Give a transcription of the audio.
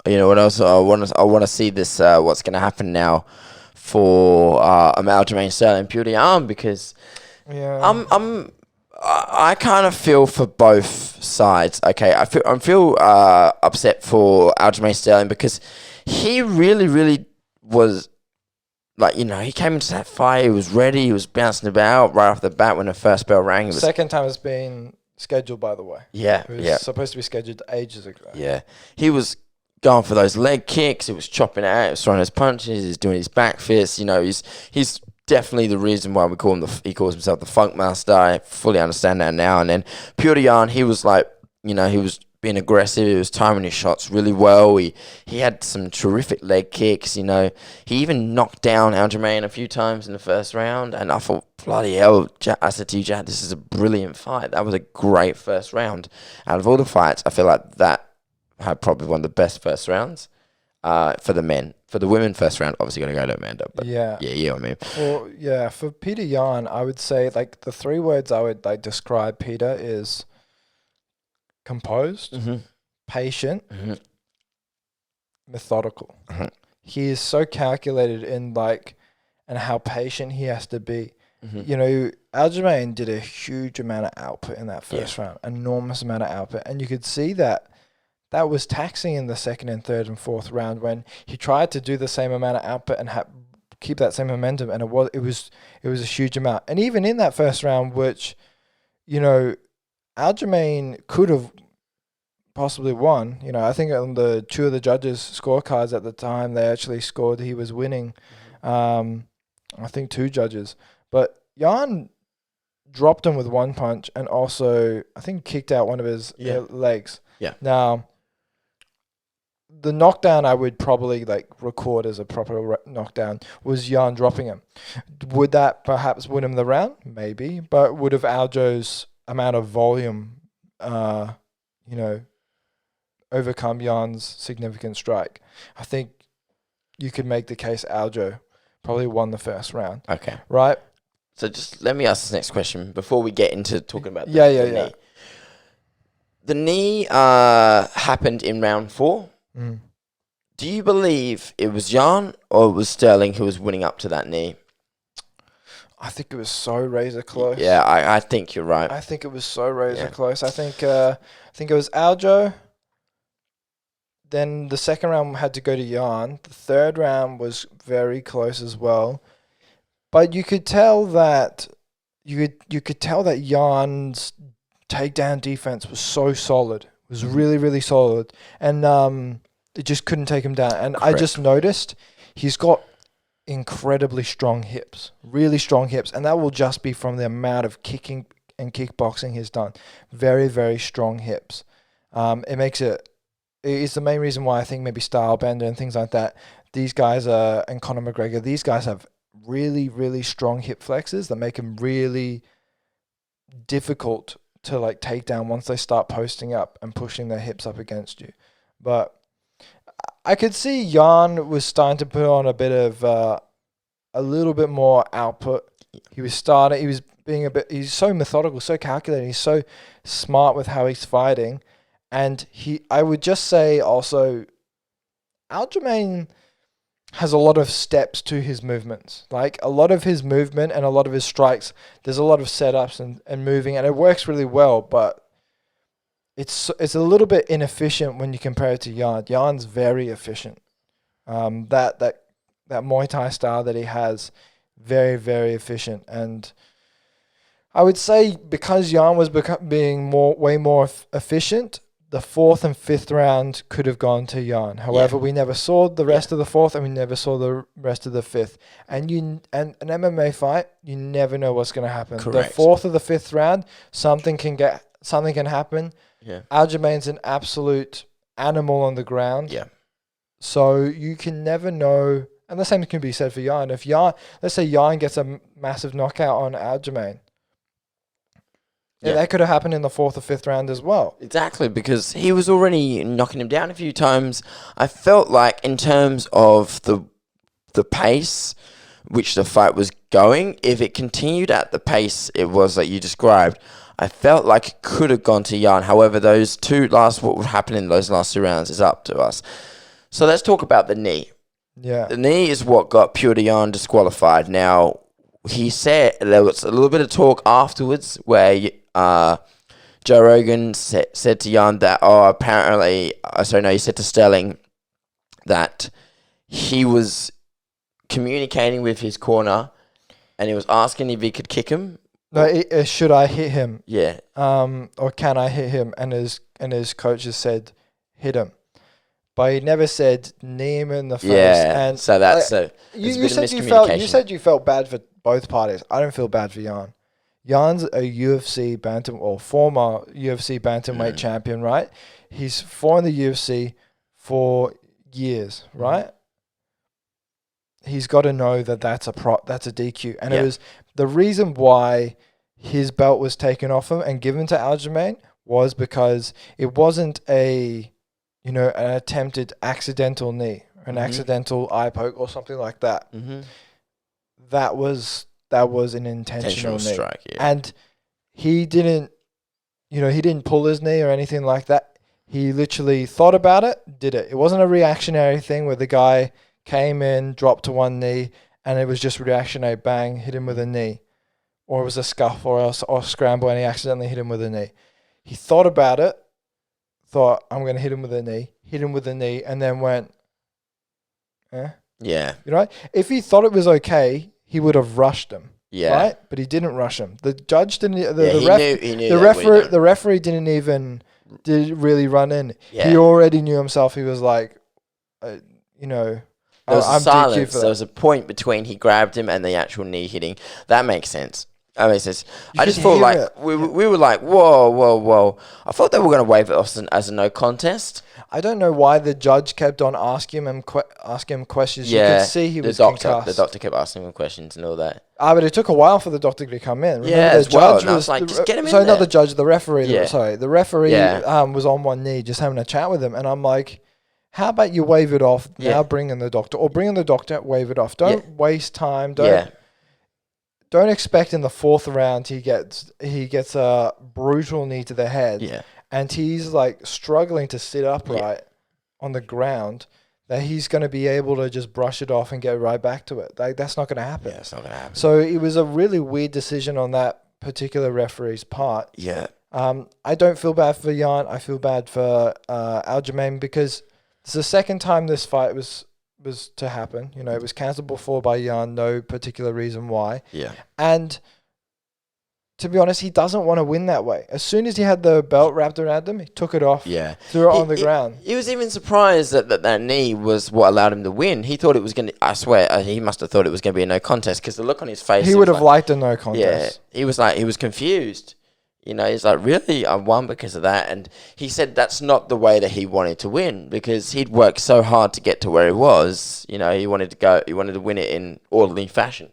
You know what else? I want to see this. What's going to happen now for Aljamain Sterling and Petr Yan, because I kind of feel for both sides. Okay, I feel upset for Aljamain Sterling because he really was, like, you know, he came into that fight, he was ready, he was bouncing about right off the bat when the first bell rang. Second time it's been scheduled, by the way. Yeah, it was supposed to be scheduled ages ago. Yeah, he was going for those leg kicks, he was chopping out, he was throwing his punches, he's doing his back fists. You know, he's definitely the reason why we call him he calls himself the Funk Master. I fully understand that now. And then Petr Yan, he was like, you know, he was being aggressive, he was timing his shots really well. He had some terrific leg kicks, you know. He even knocked down Aljamain a few times in the first round, and I thought, bloody hell, I said to you, Jack, this is a brilliant fight. That was a great first round. Out of all the fights, I feel like that had probably one of the best first rounds for the men. For the women, first round, obviously going to go to Amanda. But you know what I mean. Well, yeah, for Petr Yan, I would say, like, the three words I would like describe Peter is composed, patient, methodical. He is so calculated in, like, and how patient he has to be. You know, Aljamain did a huge amount of output in that first round, enormous amount of output, and you could see that was taxing in the second and third and fourth round when he tried to do the same amount of output and keep that same momentum, and it was a huge amount. And even in that first round, which, you know, Aljamain could have possibly won. You know, I think on the two of the judges' scorecards at the time, they actually scored he was winning. I think two judges. But Yan dropped him with one punch and also, I think, kicked out one of his legs. Yeah. Now, the knockdown I would probably, like, record as a proper knockdown was Yan dropping him. Would that perhaps win him the round? Maybe. But would have Aljo's amount of volume, you know, overcome Yan's significant strike? I think you could make the case Aljo probably won the first round. Okay. Right? So just let me ask this next question before we get into talking about the knee. The knee happened in round 4. Do you believe it was Yan or it was Sterling who was winning up to that knee? I think it was so razor close. Yeah, I think you're right. I think it was so razor close. I think it was Aljo. Then the second round had to go to Yan. The third round was very close as well. But you could tell that Yan's takedown defense was so solid. It was really solid. And it just couldn't take him down. And correct. I just noticed he's got incredibly strong hips. Really strong hips. And that will just be from the amount of kicking and kickboxing he's done. Very, very strong hips. It's the main reason why I think maybe Stylebender and things like that, these guys and Conor McGregor, these guys have really, really strong hip flexors that make them really difficult to, like, take down once they start posting up and pushing their hips up against you. But I could see Yan was starting to put on a bit of a little bit more output. He's so methodical, so calculated, he's so smart with how he's fighting. And I would just say also, Aljamain has a lot of steps to his movements. Like, a lot of his movement and a lot of his strikes, there's a lot of setups and moving, and it works really well, but it's a little bit inefficient when you compare it to Yan. Yan's very efficient. That Muay Thai style that he has, very, very efficient. And I would say because Yan was being way more efficient, the fourth and fifth round could have gone to Yan. However, we never saw the rest of the fourth, and we never saw the rest of the fifth. And an MMA fight, you never know what's going to happen. Correct. The fourth or the fifth round, something can happen. Yeah. Aljamain's an absolute animal on the ground. Yeah. So you can never know. And the same can be said for Yan. If let's say Yan gets a massive knockout on Aljamain, that could have happened in the fourth or fifth round as well. Exactly, because he was already knocking him down a few times. I felt like in terms of the pace which the fight was going, if it continued at the pace it was that you described, I felt like it could have gone to Yan. However, what would happen in those last 2 rounds is up to us. So let's talk about the knee. Yeah. The knee is what got Petr Yan disqualified. Now, he said there was a little bit of talk afterwards where Joe Rogan said to Yan that, he said to Sterling that he was communicating with his corner and he was asking if he could kick him. No, should I hit him? Yeah. Or can I hit him? And his coaches said, hit him. But he never said knee him in the face. Yeah, and so that's you said you felt bad for both parties. I don't feel bad for Yan. Jan's a UFC former UFC bantamweight champion, right? He's fought in the UFC for years, right? He's got to know that that's a DQ, and it was the reason why his belt was taken off him and given to Aljamain was because it wasn't an attempted accidental knee, an accidental eye poke or something like that. Mm-hmm. That was an intentional knee. Strike, yeah. And he didn't pull his knee or anything like that. He literally thought about it, did it. It wasn't a reactionary thing where the guy came in, dropped to one knee, and it was just reactionary, bang, hit him with a knee. Or it was a scuff or scramble and he accidentally hit him with a knee. He thought about it, thought, I'm going to hit him with a knee, and then went, Yeah. You know, if he thought it was okay, he would have rushed him. Yeah. Right? But he didn't rush him. The judge didn't. He knew the referee didn't even really run in. Yeah. He already knew himself. He was like, there was a silence. There was a point between he grabbed him and the actual knee hitting. That makes sense. I just thought like we were like, whoa. I thought they were going to waive it off as a no contest. I don't know why the judge kept on asking him questions. Yeah, you could see he was concussed. The doctor kept asking him questions and all that. But it took a while for the doctor to come in. Remember, the judge was like, just get him in there. Not the judge, the referee. The referee was on one knee just having a chat with him. And I'm like, how about you waive it off, now bring in the doctor. Or bring in the doctor, waive it off. Don't waste time. Don't expect in the fourth round he gets a brutal knee to the head. Yeah. And he's like struggling to sit upright on the ground, that he's going to be able to just brush it off and get right back to it. Like, that's not going to happen. Yeah, it's not going to happen. So it was a really weird decision on that particular referee's part. Yeah. I don't feel bad for Yan. I feel bad for Aljamain, because it's the second time this fight was to happen. You know, it was cancelled before by Yan, no particular reason why. Yeah. And to be honest, he doesn't want to win that way. As soon as he had the belt wrapped around him, he took it off, threw it on the ground. He was even surprised that knee was what allowed him to win. He thought it was going to, I swear, he must have thought it was going to be a no contest, because the look on his face. He would have liked a no contest. Yeah, he was confused. You know, he's like, really? I won because of that. And he said that's not the way that he wanted to win, because he'd worked so hard to get to where he was. You know, he wanted to win it in orderly fashion.